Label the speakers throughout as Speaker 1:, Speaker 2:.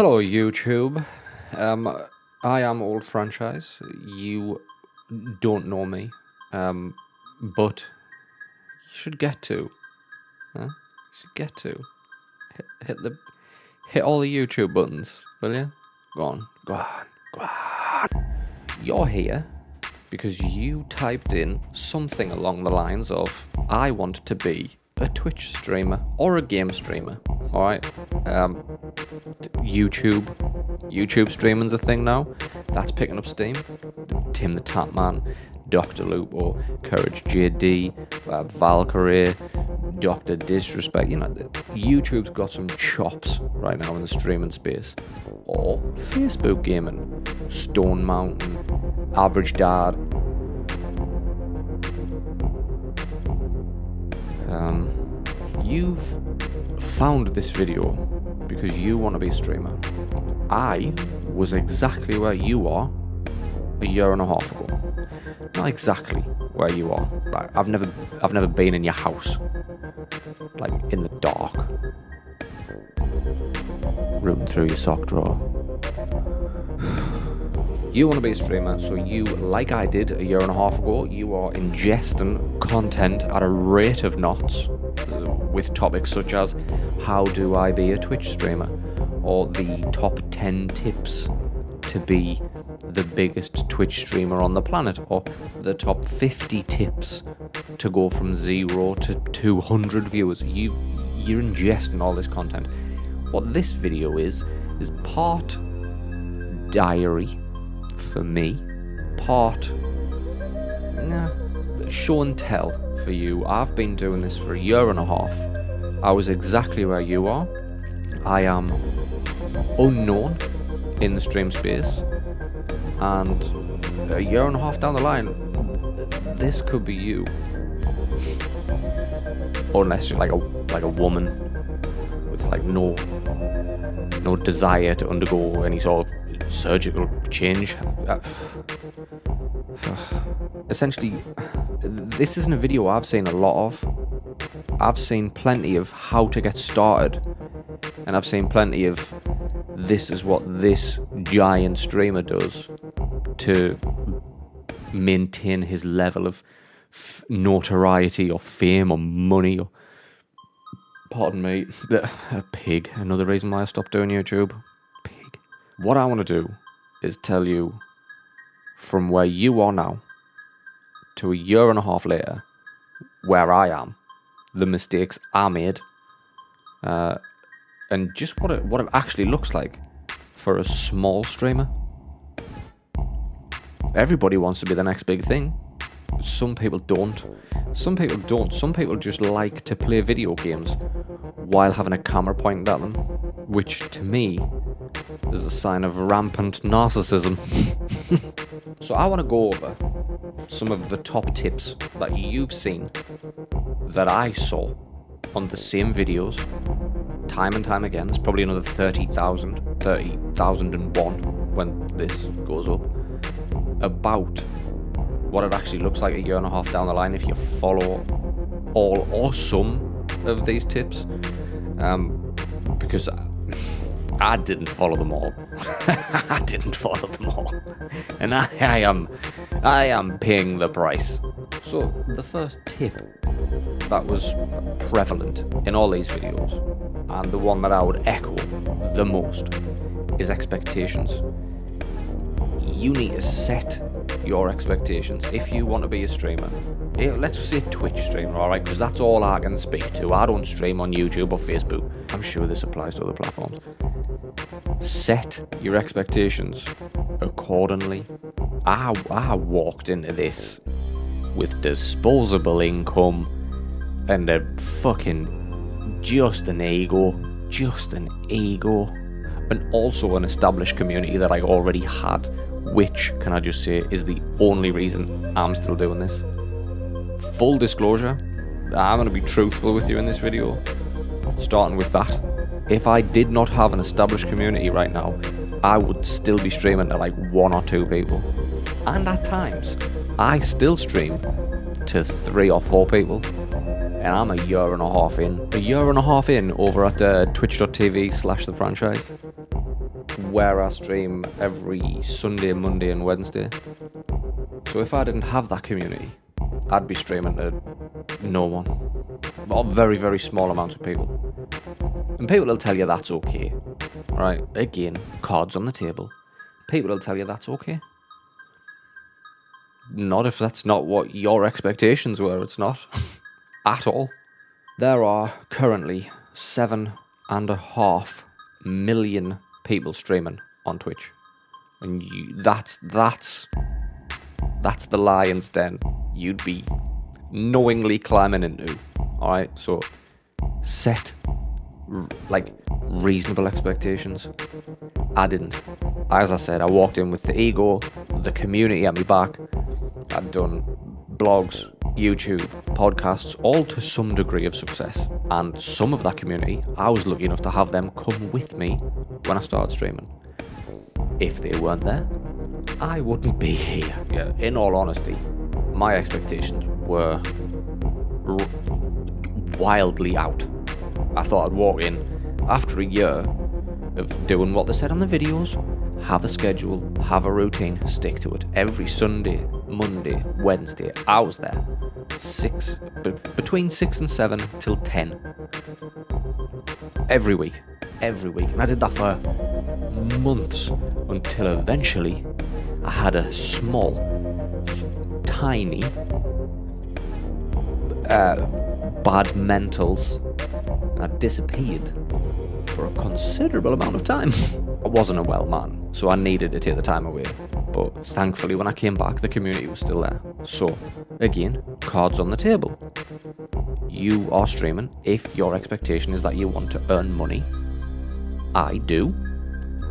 Speaker 1: Hello, YouTube. I am Old Franchise. You don't know me, but you should get to. Huh? You should get to hit all the YouTube buttons, will you? Go on. You're here because you typed in something along the lines of "I want to be a Twitch streamer or a game streamer." All right. YouTube streaming's a thing now. That's picking up steam. Tim the Tapman, Dr. Lupo, Courage JD, Valkyrie, Dr. Disrespect. You know, YouTube's got some chops right now in the streaming space. Or Facebook gaming, Stone Mountain, Average Dad. You've found this video because you want to be a streamer. I was exactly where you are a year and a half ago. Not exactly where you are. But I've never been in your house, like in the dark, rooting through your sock drawer. You want to be a streamer, so you, like I did a year and a half ago, you are ingesting content at a rate of knots with topics such as how do I be a Twitch streamer, or the top 10 tips to be the biggest Twitch streamer on the planet, or the top 50 tips to go from 0 to 200 viewers. You're ingesting all this content. What this video is part diary for me, part show and tell for you. I've been doing this for a year and a half. I was exactly where you are. I am unknown in the stream space, and a year and a half down the line, this could be you. Unless you're like a woman with like no desire to undergo any sort of surgical change. Essentially, this isn't a video I've seen a lot of. I've seen plenty of how to get started, and I've seen plenty of this is what this giant streamer does to maintain his level of notoriety or fame or money or, pardon me, a pig. Another reason why I stopped doing YouTube. Pig. What I want to do is tell you from where you are now to a year and a half later where I am, the mistakes I made, and just what it actually looks like for a small streamer. Everybody wants to be the next big thing. Some people don't. Some people just like to play video games while having a camera pointed at them, which to me is a sign of rampant narcissism. So I want to go over some of the top tips that you've seen that I saw on the same videos time and time again. There's probably another 30,001 when this goes up, about what it actually looks like a year and a half down the line if you follow all or some of these tips, because I didn't follow them all. I didn't follow them all, and I am paying the price. So the first tip that was prevalent in all these videos, and the one that I would echo the most, is expectations. You need to set your expectations if you want to be a streamer. Let's say Twitch streamer, alright, because that's all I can speak to. I don't stream on YouTube or Facebook. I'm sure this applies to other platforms. Set your expectations accordingly. I walked into this with disposable income and a fucking just an ego, and also an established community that I already had, which, can I just say, is the only reason I'm still doing this. Full disclosure, I'm going to be truthful with you in this video, starting with that. If I did not have an established community right now, I would still be streaming to like 1 or 2 people. And at times, I still stream to 3 or 4 people. And I'm a year and a half in over at twitch.tv/thefranchise. where I stream every Sunday, Monday and Wednesday. So if I didn't have that community, I'd be streaming to no one. Or very, very small amounts of people. And people will tell you that's okay. Right? Again, cards on the table. People will tell you that's okay. Not if that's not what your expectations were. It's not. At all. There are currently 7.5 million people streaming on Twitch. And that's the lion's den you'd be knowingly climbing into. Alright, so set reasonable expectations. I didn't. As I said, I walked in with the ego, the community at my back. I'd done blogs, YouTube, podcasts, all to some degree of success. And some of that community, I was lucky enough to have them come with me when I started streaming. If they weren't there, I wouldn't be here. Yeah, in all honesty, my expectations were wildly out. I thought I'd walk in after a year of doing what they said on the videos, have a schedule, have a routine, stick to it. Every Sunday, Monday, Wednesday, I was there. Between 6 and 7 till 10. Every week. And I did that for months until eventually I had a small, tiny, bad mentals. I disappeared for a considerable amount of time. I wasn't a well man, so I needed to take the time away. But thankfully, when I came back, the community was still there. So, again, cards on the table. You are streaming if your expectation is that you want to earn money. I do.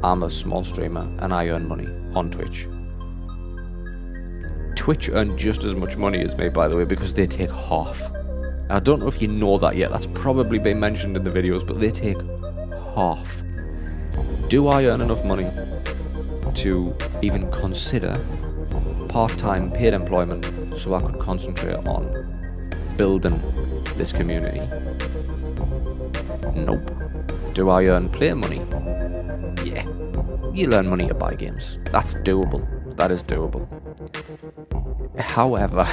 Speaker 1: I'm a small streamer and I earn money on Twitch. Twitch earn just as much money as me, by the way, because they take half. I don't know if you know that yet. That's probably been mentioned in the videos, but they take half. Do I earn enough money to even consider part-time paid employment so I could concentrate on building this community? Nope. Do I earn player money? Yeah. You earn money to buy games. That's doable. That is doable. However,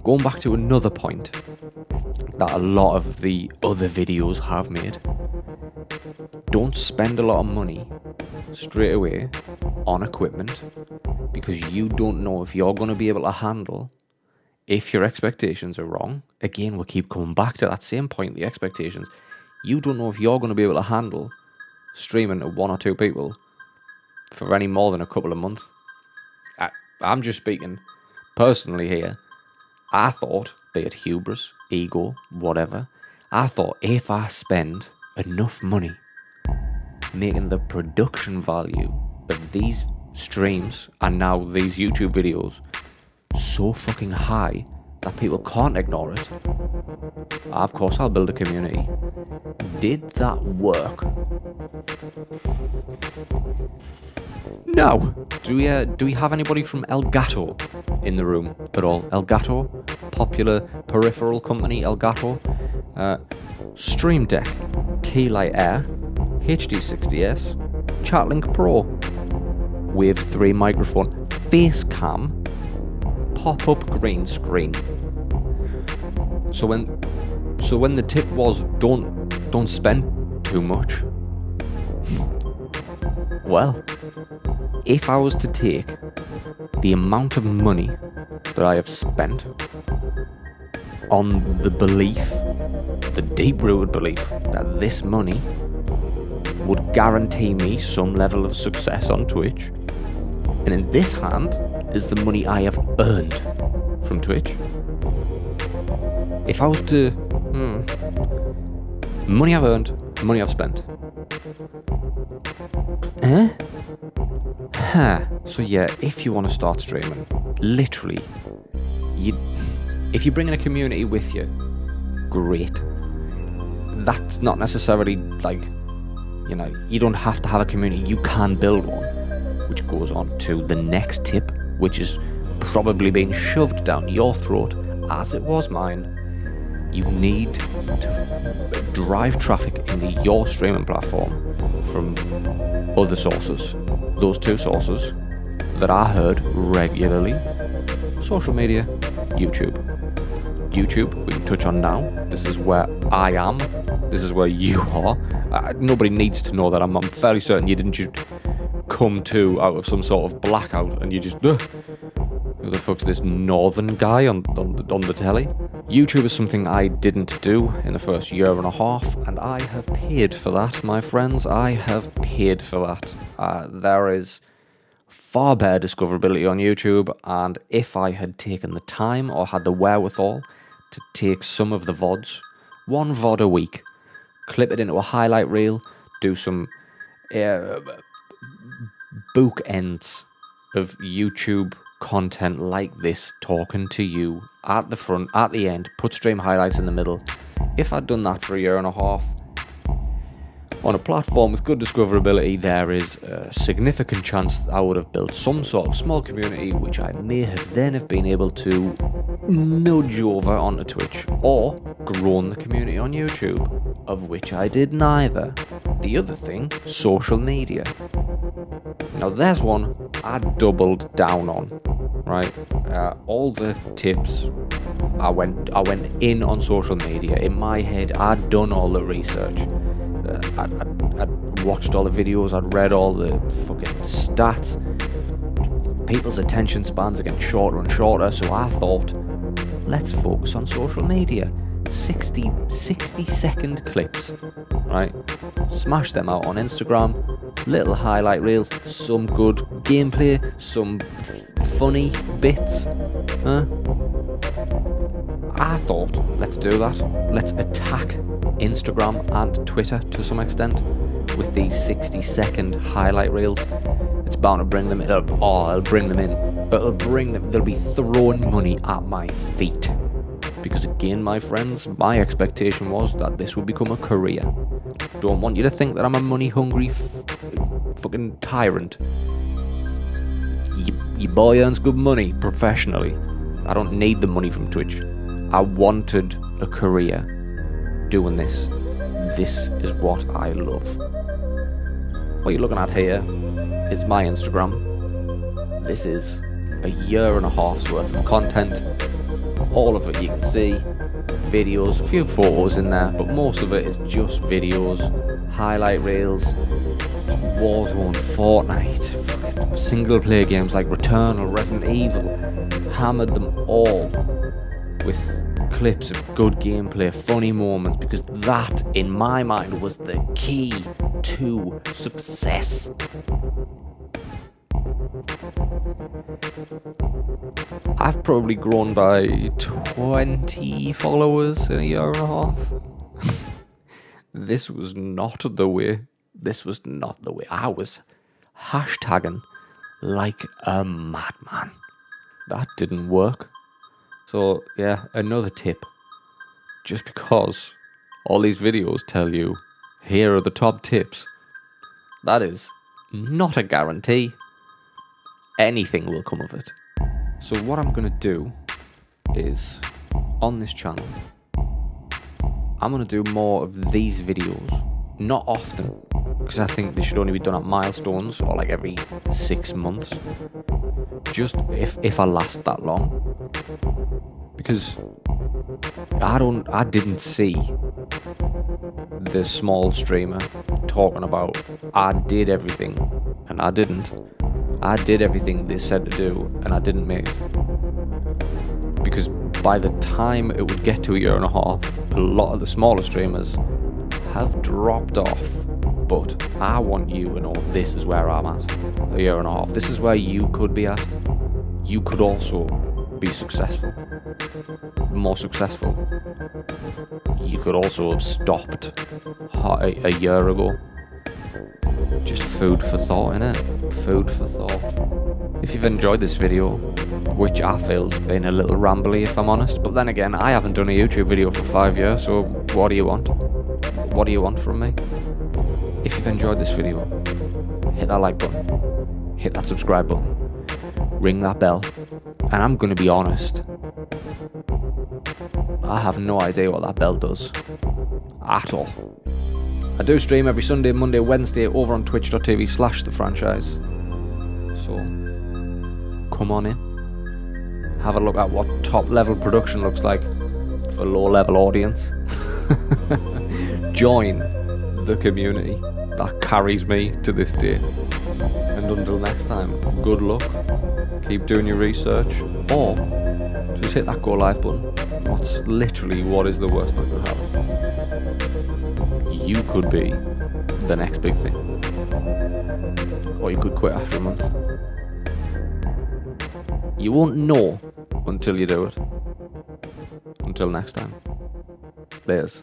Speaker 1: going back to another point that a lot of the other videos have made, don't spend a lot of money straight away on equipment because you don't know if you're going to be able to handle if your expectations are wrong. Again, we keep coming back to that same point, the expectations. You don't know if you're going to be able to handle streaming to 1 or 2 people for any more than a couple of months. I'm just speaking personally here. I thought, be it hubris, ego, whatever, I thought if I spend enough money making the production value of these streams and now these YouTube videos so fucking high that people can't ignore it, of course I'll build a community. Did that work? No. Do we have anybody from Elgato in the room at all? Elgato? Popular peripheral company, Elgato. Stream Deck, Keylight Air, HD60S, Chatlink Pro, Wave 3 microphone, Facecam, pop-up green screen. So when the tip was don't spend too much. Well, if I was to take the amount of money that I have spent on the belief, the deep-rooted belief that this money would guarantee me some level of success on Twitch, and in this hand is the money I have earned from Twitch. If I was to money I've earned, money I've spent. So yeah, if you want to start streaming, literally, if you bring in a community with you, great. That's not necessarily like, you don't have to have a community. You can build one, which goes on to the next tip, which is probably being shoved down your throat, as it was mine. You need to drive traffic into your streaming platform from other sources. Those two sources that I heard regularly: social media, YouTube. YouTube, we can touch on now. This is where I am. This is where you are. Nobody needs to know that. I'm fairly certain you didn't just come to out of some sort of blackout and you just, who the fuck's this northern guy on the telly? YouTube is something I didn't do in the first year and a half, and I have paid for that, my friends. I have paid for that. There is far better discoverability on YouTube, and if I had taken the time or had the wherewithal to take some of the VODs, one VOD a week, clip it into a highlight reel, do some bookends of YouTube content like this, talking to you at the front, at the end, put stream highlights in the middle. If I'd done that for a year and a half on a platform with good discoverability, there is a significant chance that I would have built some sort of small community, which I may have then have been able to nudge over onto Twitch, or grown the community on YouTube, of which I did neither. The other thing, social media. Now there's one I doubled down on, right? All the tips, I went in on social media. In my head, I'd done all the research. I'd watched all the videos, I'd read all the fucking stats. People's attention spans are getting shorter and shorter, so I thought, let's focus on social media. 60-second clips, right? Smash them out on Instagram, little highlight reels, some good gameplay, some funny bits. I thought, let's do that. Let's attack Instagram and Twitter to some extent with these 60-second highlight reels. It's bound to bring them in. It'll bring them in. But they'll be throwing money at my feet. Because again, my friends, my expectation was that this would become a career. Don't want you to think that I'm a money-hungry fucking tyrant. Your boy earns good money professionally. I don't need the money from Twitch. I wanted a career doing this. This is what I love. What you're looking at here is my Instagram. This is a year and a half's worth of content. All of it you can see, videos, a few photos in there, but most of it is just videos, highlight reels, Warzone, Fortnite, single player games like Return or Resident Evil. Hammered them all with clips of good gameplay, funny moments, because that, in my mind, was the key to success. I've probably grown by 20 followers in a year and a half. This was not the way. I was hashtagging like a madman. That didn't work. So yeah, another tip. Just because all these videos tell you, here are the top tips, that is not a guarantee anything will come of it. So what I'm going to do is, on this channel, I'm going to do more of these videos. Not often, because I think they should only be done at milestones, or like every 6 months. Just if I last that long. Because I didn't see the small streamer talking about, I did everything, and I didn't. I did everything they said to do, and I didn't make it. Because by the time it would get to a year and a half, a lot of the smaller streamers have dropped off. But I want you to know this is where I'm at. A year and a half. This is where you could be at. You could also be successful. More successful. You could also have stopped a year ago. Just food for thought, innit? Food for thought. If you've enjoyed this video, which I feel's been a little rambly if I'm honest, but then again, I haven't done a YouTube video for 5 years, so what do you want? What do you want from me? If you've enjoyed this video, hit that like button, hit that subscribe button, ring that bell, and I'm gonna be honest, I have no idea what that bell does, at all. I do stream every Sunday, Monday, Wednesday over on twitch.tv/thefranchise. So come on in. Have a look at what top level production looks like for low level audience. Join the community that carries me to this day. And until next time, good luck. Keep doing your research, or just hit that go live button. What's literally what is the worst that could happen? You could be the next big thing, or you could quit after a month. You won't know until you do it. Until next time, laters.